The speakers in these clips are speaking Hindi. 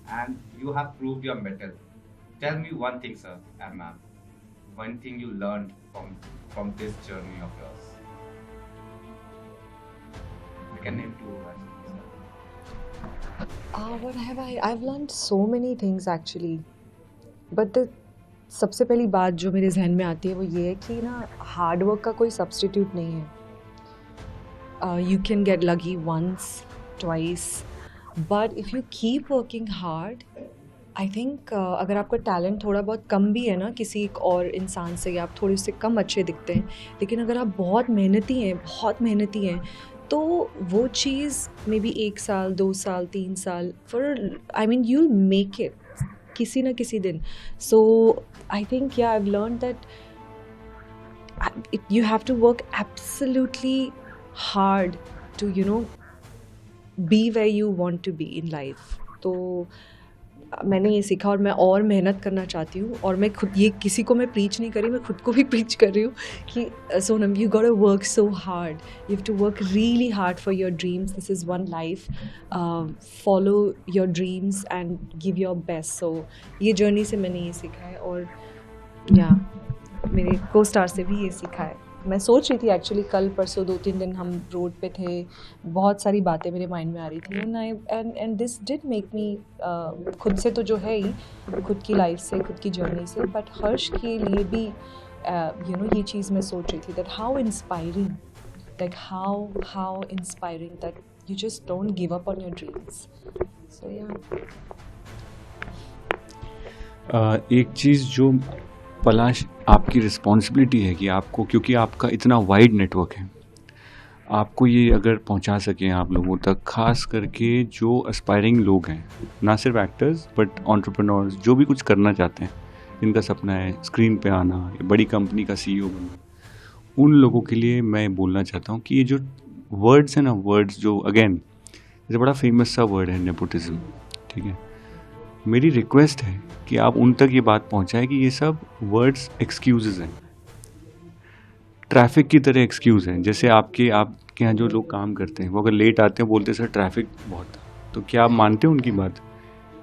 and you have proved your mettle. Tell me one thing, sir and ma'am. One thing you learned from this journey of yours. You can name two actually, sir. What have I? I've learned so many things actually. But the सबसे पहली बात जो मेरे जहन में आती है वो ये है कि ना हार्ड वर्क का कोई सब्स्टिट्यूट नहीं है. You can get lucky once, twice, but if you keep working hard, I think अगर आपका टैलेंट थोड़ा बहुत कम भी है ना किसी एक और इंसान से, या आप थोड़े उससे कम अच्छे दिखते हैं, लेकिन अगर आप बहुत मेहनती हैं, तो वो चीज़ मे बी 1 साल 2 साल 3 साल for I mean you make it किसी ना किसी दिन. सो आई थिंक या I have learn that you have to work absolutely hard to be where you want to be in life. तो मैंने ये सीखा और मैं और मेहनत करना चाहती हूँ. और मैं खुद ये किसी को मैं प्रीच नहीं कर रही, मैं खुद को भी प्रीच कर रही हूँ कि Sonam, you got to work so hard, you have to work really hard for your dreams. This is one life. Follow your dreams and give your best. So ये जर्नी से मैंने ये सीखा है. और या मेरे को स्टार से भी ये सीखा है. मैं सोच रही थी एक्चुअली कल परसों 2-3 दिन हम रोड पे थे, बहुत सारी बातें मेरे माइंड में आ रही थी. And this did make me, खुद से तो जो है ही, खुद की लाइफ से, खुद की जर्नी से, बट हर्ष के लिए भी ये चीज़ मैं सोच रही थी that how inspiring, like how inspiring that you just don't give up on your dreams. So या एक चीज़ जो पलाश आपकी रिस्पॉन्सिबिलिटी है कि आपको, क्योंकि आपका इतना वाइड नेटवर्क है, आपको ये अगर पहुंचा सकें आप लोगों तक, खास करके जो एस्पायरिंग लोग हैं, ना सिर्फ एक्टर्स बट एंटरप्रेन्योर्स, जो भी कुछ करना चाहते हैं, जिनका सपना है स्क्रीन पे आना या बड़ी कंपनी का सीईओ बनना, उन लोगों के लिए मैं बोलना चाहता हूँ कि ये जो वर्ड्स हैं ना, वर्ड्स जो अगेन जैसे बड़ा फेमस सा वर्ड है नेपोटिज्म, ठीक है, मेरी रिक्वेस्ट है कि आप उन तक ये बात पहुंचाएं कि ये सब वर्ड्स एक्सक्यूजेज हैं, ट्रैफिक की तरह एक्सक्यूज़ हैं. जैसे आपके यहाँ जो लोग काम करते हैं वो अगर लेट आते हैं, बोलते हैं सर ट्रैफिक बहुत था, तो क्या आप मानते हैं उनकी बात?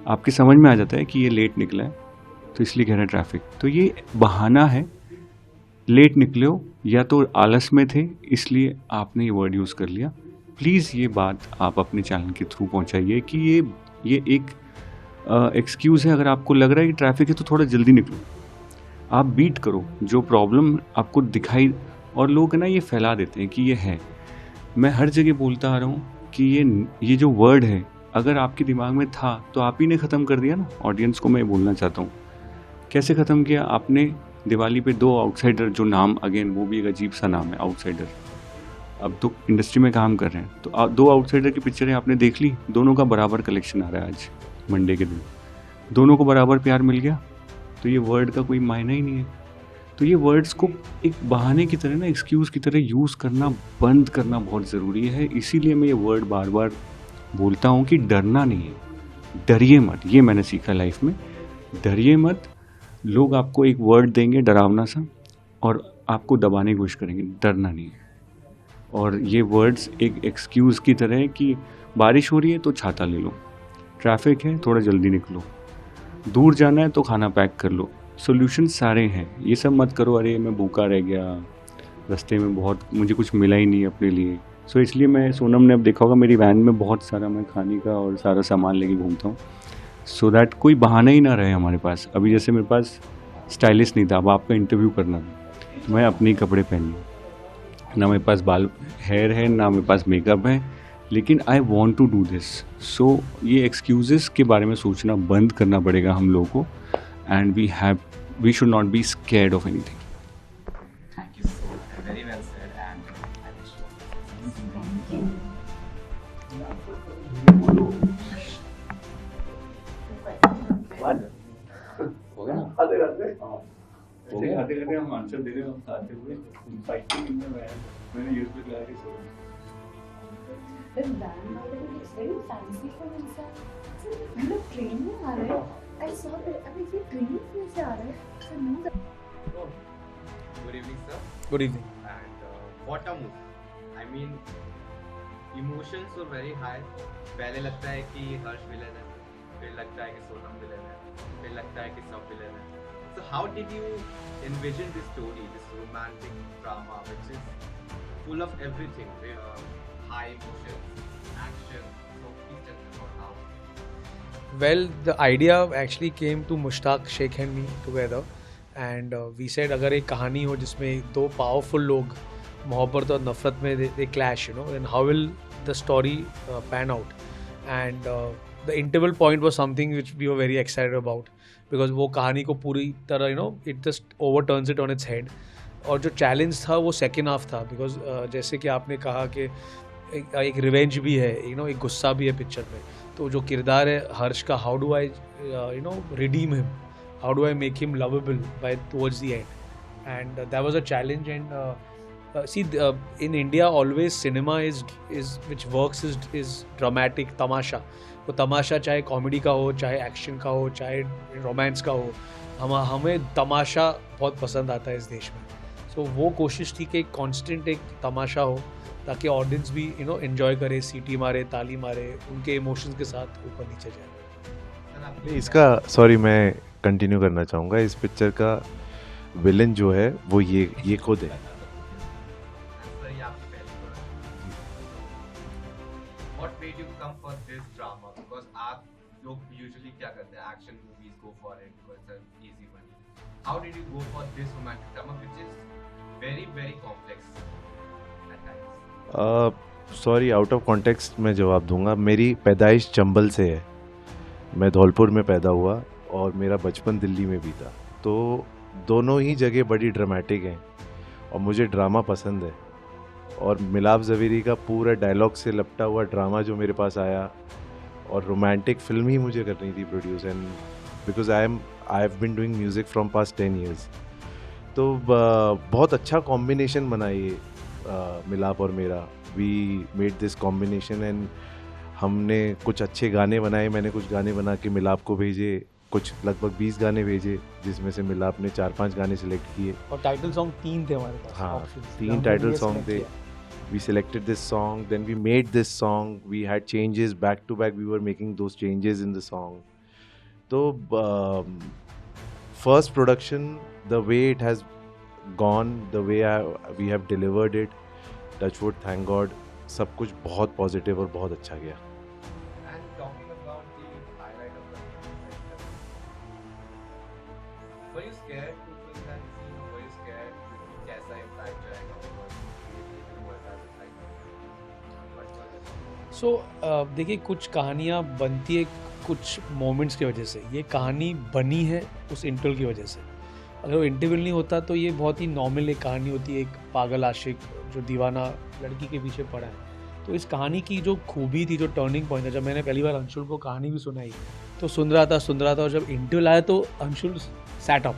आपकी समझ में आ जाता है कि ये लेट निकला है तो इसलिए कह रहे हैं ट्रैफिक. तो ये बहाना है, लेट निकले हो या तो आलस में थे इसलिए आपने ये वर्ड यूज़ कर लिया. प्लीज़ ये बात आप अपने चैनल के थ्रू पहुँचाइए कि ये एक एक्सक्यूज़ है. अगर आपको लग रहा है कि ट्रैफिक है तो थोड़ा जल्दी निकलो, आप बीट करो जो प्रॉब्लम आपको दिखाई. और लोग ना ये फैला देते हैं कि ये है. मैं हर जगह बोलता आ रहा हूँ कि ये जो वर्ड है, अगर आपके दिमाग में था तो आप ही ने ख़त्म कर दिया ना. ऑडियंस को मैं बोलना चाहता हूँ, कैसे ख़त्म किया आपने? दिवाली पे 2 आउटसाइडर, जो नाम अगेन वो भी एक अजीब सा नाम है, आउटसाइडर. अब तो इंडस्ट्री में काम कर रहे हैं तो 2 आउटसाइडर की पिक्चरें आपने देख ली, दोनों का बराबर कलेक्शन आ रहा है आज मंडे के दिन, दोनों को बराबर प्यार मिल गया. तो ये वर्ड का कोई मायना ही नहीं है. तो ये वर्ड्स को एक बहाने की तरह ना, एक्सक्यूज़ की तरह यूज़ करना बंद करना बहुत ज़रूरी है. इसीलिए मैं ये वर्ड बार बार बोलता हूँ कि डरना नहीं है, डरिए मत. ये मैंने सीखा लाइफ में, डरिए मत. लोग आपको एक वर्ड देंगे डरावना सा और आपको दबाने की कोशिश करेंगे, डरना नहीं है. और ये वर्ड्स एक एक्सक्यूज़ की तरह है कि बारिश हो रही है तो छाता ले लो, ट्रैफिक है थोड़ा जल्दी निकलो, दूर जाना है तो खाना पैक कर लो. सॉल्यूशन सारे हैं. ये सब मत करो अरे मैं भूखा रह गया, रास्ते में बहुत मुझे कुछ मिला ही नहीं अपने लिए. सो इसलिए मैं, सोनम ने अब देखा होगा मेरी वैन में बहुत सारा मैं खाने का और सारा सामान लेके घूमता हूँ, सो दैट कोई बहाना ही ना रहे हमारे पास. अभी जैसे मेरे पास स्टाइलिश नहीं था, अब आपका इंटरव्यू करना था तो मैं अपने ही कपड़े पहन लूँ, ना मेरे पास बाल हेयर है ना मेरे पास मेकअप है, लेकिन I want to do this. So ये एक्सक्यूज़ेस के बारे में सोचना बंद करना पड़ेगा हम लोगों को. And we should not be scared of anything. Thank you so much. Very well said, and I wish you all हो गया ना? आधे घंटे हम आंसर दे रहे हैं, हम खाते हुए फाइटिंग में मैंने यूज पे लगा के सो रहा. This band is very fancy from inside. You look train में आ रहे हैं. I saw that. अबे ये train में से आ रहा है. So no that. Good evening, sir. Good evening. And what a movie. I mean, emotions were very high. पहले लगता है कि हर्ष विलन है, फिर लगता है कि सोनम विलन है, फिर लगता है कि सब विलन है. So how did you envision this story, this romantic drama which is full of everything, high emotions, action? So please tell me about how. Well, the idea actually came to Mushtaq, Sheikh and me together, and we said अगर एक कहानी हो जिसमें दो powerful लोग मोहब्बत और नफरत में they clash, you know, then how will the story pan out? And the interval point was something which we were very excited about because वो कहानी को पूरी तरह you know it just overturns it on its head. और जो चैलेंज था वो सेकेंड हाफ था बिकॉज जैसे कि आपने कहा कि एक रिवेंज भी है, यू नो, एक गुस्सा भी है पिक्चर में. तो जो किरदार है हर्ष का, how do I you know redeem him, how do I make him lovable by towards the end, and that was a challenge. And see in India always cinema is which works is dramatic, तमाशा. वो तमाशा चाहे कॉमेडी का हो, चाहे एक्शन का हो, चाहे रोमांस का हो, हमें तमाशा बहुत पसंद आता है इस देश में. तो वो कोशिश थी कि कांस्टेंट एक तमाशा हो ताकि ऑडियंस भी यू नो एंजॉय करे, सीटी मारे, ताली मारे, उनके इमोशंस के साथ ऊपर नीचे जाए. इसका सॉरी मैं कंटिन्यू करना चाहूँगा. इस पिक्चर का विलन जो है वो ये खुद है. What made you come for this drama? Because आप लोग usually क्या करते हैं, action movies go for it because it's an easy money. How did you go for this romantic drama which is very very complex at times? Sorry out of context मैं जवाब दूंगा. मेरी पैदाइश चंबल से है. मैं धौलपुर में पैदा हुआ और मेरा बचपन दिल्ली में भी था. तो दोनों ही जगह बड़ी ड्रामेटिक हैं और मुझे ड्रामा पसंद है. और मिलाप ज़वेरी का पूरा डायलॉग से लपटा हुआ ड्रामा जो मेरे पास आया, और रोमांटिक फिल्म ही मुझे करनी थी produce. And because I have been doing music from past 10 years. तो बहुत अच्छा कॉम्बिनेशन बना ये मिलाप और मेरा. We made this combination and हमने कुछ अच्छे गाने बनाए. मैंने कुछ गाने बना के मिलाप को भेजे, कुछ लगभग 20 गाने भेजे, जिसमें से मिलाप ने 4-5 गाने सिलेक्ट किए. और टाइटल सॉन्ग 3 थे हमारे पास. हाँ, options. 3 हमने टाइटल ये सॉन्ग select थे. किया. We selected this song, then we made this song. We had changes back to back. We were making those changes in the song. So first production, the way it has gone, the way we have delivered it, touchwood, thank God, सब कुछ बहुत positive और बहुत अच्छा गया. And talking about the highlight of the film, were you scared to film that scene? Were you scared कि कैसा impact जाएगा because it was as a like सो देखिए, कुछ कहानियाँ बनती है कुछ मोमेंट्स की वजह से. ये कहानी बनी है उस इंटरवल की वजह से. अगर वो इंटरवल नहीं होता तो ये बहुत ही नॉर्मल एक कहानी होती है, एक पागल आशिक जो दीवाना लड़की के पीछे पड़ा है. तो इस कहानी की जो खूबी थी, जो टर्निंग पॉइंट था, जब मैंने पहली बार अंशुल को कहानी भी सुनाई तो सुन रहा था, और जब इंटरवल आया तो Anshul sat up.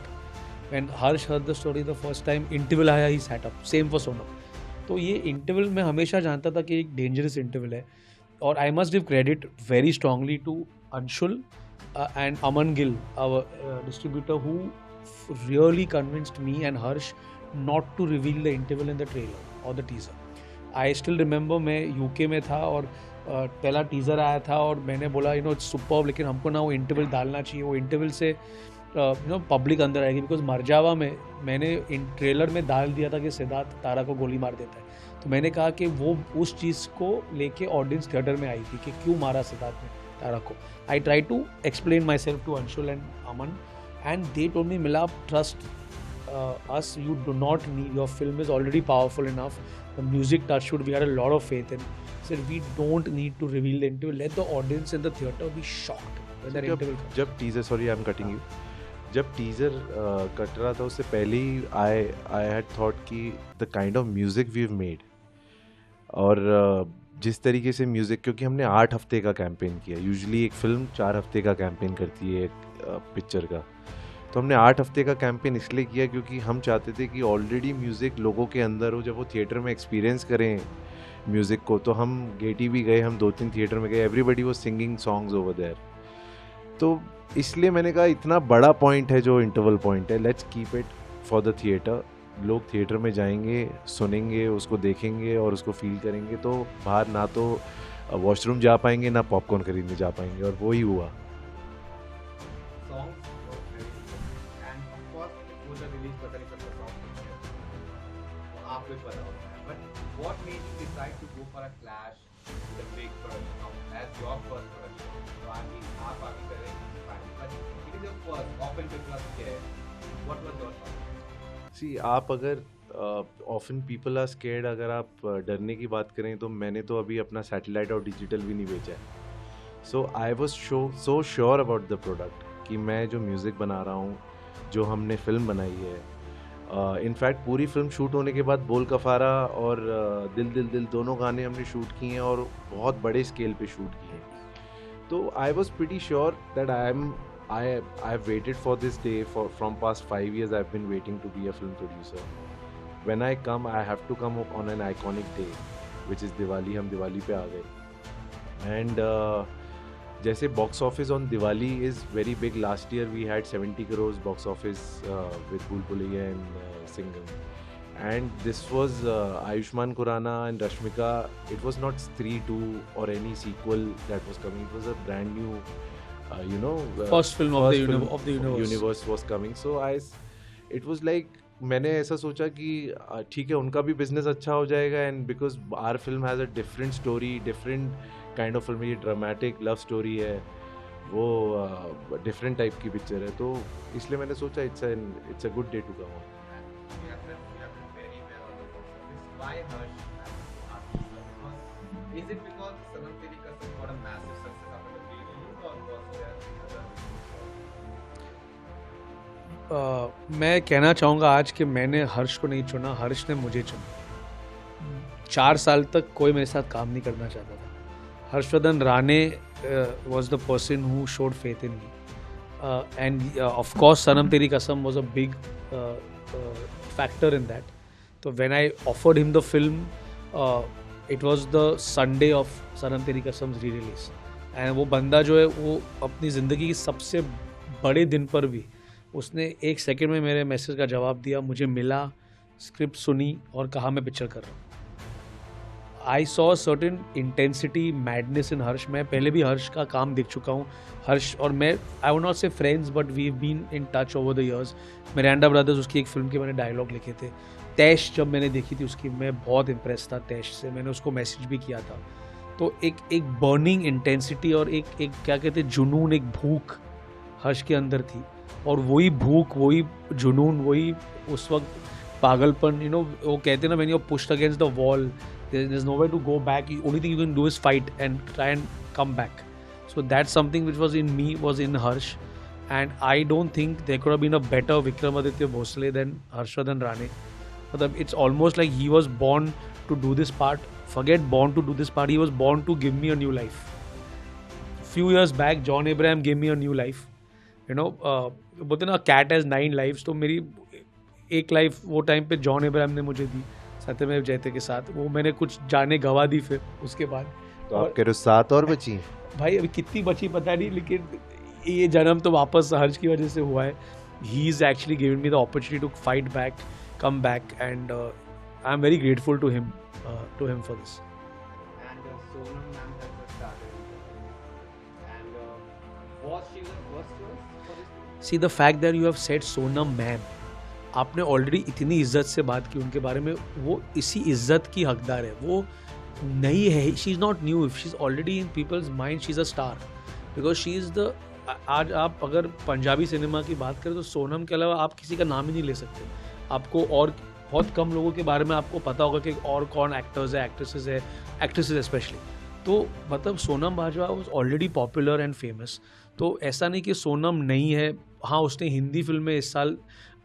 When Harsh heard the story the first time, interval आया ही sat up. Same for Sonam. तो ये इंटरवल मैं हमेशा जानता था कि एक डेंजरस इंटरवल है. और I must give credit very strongly to Anshul and Aman Gill, our distributor, who really convinced me and Harsh not to reveal the interval in the trailer or the teaser. I still remember मैं UK में था और पहला टीज़र आया था और मैंने बोला यू नो इट्स सुपर्ब, लेकिन हमको ना वो इंटरवल डालना चाहिए. वो इंटरवल से यू नो पब्लिक अंदर आएगी. बिकॉज मरजावा में मैंने इन ट्रेलर में डाल दिया था कि सिद्धार्थ तारा को गोली मार देता है. तो मैंने कहा कि वो उस चीज़ को लेके ऑडियंस थिएटर में आई थी कि क्यों मारा सिद्धार्थ ने तारा को. I try to explain myself to Anshul and Aman, and they told me, Milap, trust us, you do not need, your film is already powerful enough, the music touch would, we had a lot of faith in. Said we don't need to reveal the interval, let the audience in the theater be shocked when that interval comes. जब teaser, sorry I am cutting you, जब टीज़र कट रहा था उससे पहले ही आई हैड थॉट कि the kind of music we have made, और जिस तरीके से म्यूज़िक, क्योंकि हमने 8 हफ्ते का कैंपेन किया. यूजुअली एक फिल्म 4 हफ्ते का कैंपेन करती है पिक्चर का. तो हमने 8 हफ्ते का कैंपेन इसलिए किया क्योंकि हम चाहते थे कि ऑलरेडी म्यूज़िक लोगों के अंदर हो. जब वो थिएटर में एक्सपीरियंस करें म्यूज़िक को, तो हम गेटी भी गए, हम 2-3 थिएटर में गए, everybody was singing songs over there. तो इसलिए मैंने कहा इतना बड़ा पॉइंट है जो इंटरवल पॉइंट है, let's keep it for the theatre. लोग थिएटर में जाएंगे, सुनेंगे, उसको देखेंगे और उसको फील करेंगे. तो बाहर ना तो वॉशरूम जा पाएंगे ना पॉपकॉर्न खरीदने जा पाएंगे, और वो ही हुआ. सब कुछ पता होता है, but what made you decide to go for a clash with a big production as your first production? तो आगे आप आगे करेंगे, but it is your first. Often people are scared. What was your thought? सी आप अगर ऑफन पीपल आर स्केर्ड, अगर आप डरने की बात करें तो मैंने तो अभी अपना सैटेलाइट और डिजिटल भी नहीं बेचा है. So I was so sure about the product कि मैं जो म्यूज़िक बना रहा हूँ, जो हमने फिल्म बनाई है, इनफैक्ट पूरी फिल्म शूट होने के बाद बोल कफारा और दिल दिल दिल दोनों गाने हमने शूट किए हैं और बहुत बड़े स्केल पे शूट किए हैं. तो I was pretty sure that I have waited for this day from past 5 years. I've been waiting to be a film producer. When I come, I have to come on an iconic day, which is Diwali. हम दिवाली पे आ गए. And जैसे box office on Diwali is very big. Last year we had 70 crores box office with Bhool Bhulaiya and Singham. And this was Ayushmann Khurrana and Rashmika. It was not Stree 2 or any sequel that was coming. It was a brand new first film of the universe was coming. So it was like मैंने ऐसा सोचा कि ठीक है, उनका भी बिजनेस अच्छा हो जाएगा, and because our film has a different story, different kind of film. ये ड्रामेटिक लव स्टोरी है, वो डिफरेंट टाइप की पिक्चर है, तो इसलिए मैंने सोचा it's a good day to come. Why Harsh? Is it because Sanam Teri Kasam got a massive success after the pre-release, or was there मैं कहना चाहूँगा आज कि मैंने हर्ष को नहीं चुना, हर्ष ने मुझे चुना. 4 साल तक कोई मेरे साथ काम नहीं करना चाहता था. Harshvardhan Rane was the person who showed faith in me, and of course Sanam Teri Kasam was a big factor in that. So when I offered him the film, it was the Sunday of Sanam Teri Kasam's re-release, and वो बंदा जो है वो अपनी ज़िंदगी की सबसे बड़े दिन पर भी उसने 1 सेकंड में मेरे मैसेज का जवाब दिया, मुझे मिला, स्क्रिप्ट सुनी और कहा मैं पिक्चर कर रहा हूँ. I saw certain intensity, madness in Harsh. मैं पहले भी हर्ष का काम देख चुका हूँ. हर्ष और मैं, I would not say friends, but we have been in touch over the years. Miranda Brothers, उसकी एक फिल्म के मैंने डायलॉग लिखे थे. तैश जब मैंने देखी थी उसकी, मैं बहुत इम्प्रेस था तैश से. मैंने उसको मैसेज भी किया था. तो एक बर्निंग इंटेंसिटी और एक क्या कहते हैं, जुनून, एक भूख हर्ष के अंदर थी. और वही भूख, वही जुनून, वही उस वक्त पागलपन, वो कहते हैं ना, when you are pushed against the wall, there is nowhere to go back. The only thing you can do is fight and try and come back. So that's something which was in me, was in Harsh, and I don't think there could have been a better Vikramaditya Bhosle than Harshvardhan Rane. It's almost like he was born to do this part. Forget born to do this part, he was born to give me a new life. Few years back John Abraham gave me a new life. बोलते ना, cat has 9 lives. तो मेरी एक लाइफ वो टाइम पे जॉन अब्राहम ने मुझे दी सत्यमेव जयते के साथ. वो मैंने कुछ जाने गवा दी फिर उसके बाद. तो आप कह रहे हो 7 और बची हैं भाई, अभी कितनी बची पता नहीं, लेकिन ये जन्म तो वापस हर्ष की वजह से हुआ है. He is actually given me the opportunity to fight back, come back, and I am very grateful to him for this. And Sonam ma'am has just started. And was she the first choice for this film? See the fact that you have said Sonam ma'am, आपने ऑलरेडी इतनी इज्जत से बात की उनके बारे में. वो इसी इज्जत की हकदार है. वो नई है, she is not new. She is already in people's mind, she is a star, because she is the. आज आप अगर पंजाबी सिनेमा की बात करें तो सोनम के अलावा आप किसी का नाम ही नहीं ले सकते. आपको और बहुत कम लोगों के बारे में आपको पता होगा कि और कौन एक्टर्स है, एक्ट्रेसेस स्पेशली. तो मतलब Sonam Bajwa was already popular and famous. तो ऐसा नहीं कि सोनम नहीं है. हाँ, उसने हिंदी फिल्म में इस साल,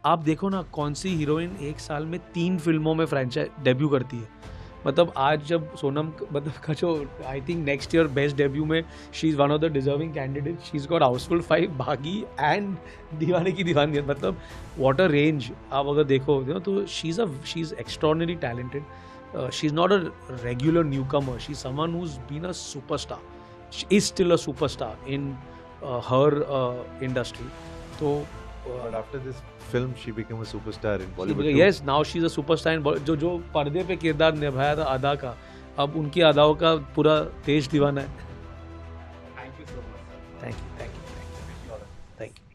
आप देखो ना, कौन सी हीरोइन 1 साल में 3 फिल्मों में फ्रेंचाइज डेब्यू करती है. मतलब आज जब सोनम मतलब का जो, I think next year best debut में she is one of the deserving candidate. She is got housefull 5, Baaghi and दीवाने की दीवानी. मतलब व्हाट अ रेंज. आप अगर देखो तो she is extraordinary talented. She is not a regular newcomer. She is someone who is been a superstar. She is still a superstar in her industry. तो But after this film, she became a superstar in Bollywood. Yes, now she's a superstar in Bollywood. जो पर्दे पे किरदार निभाया था अदा का, अब उनकी अदाओं का पूरा देश दीवाना है. Thank you so much, sir. Thank you. Wish you all the best. Thank you.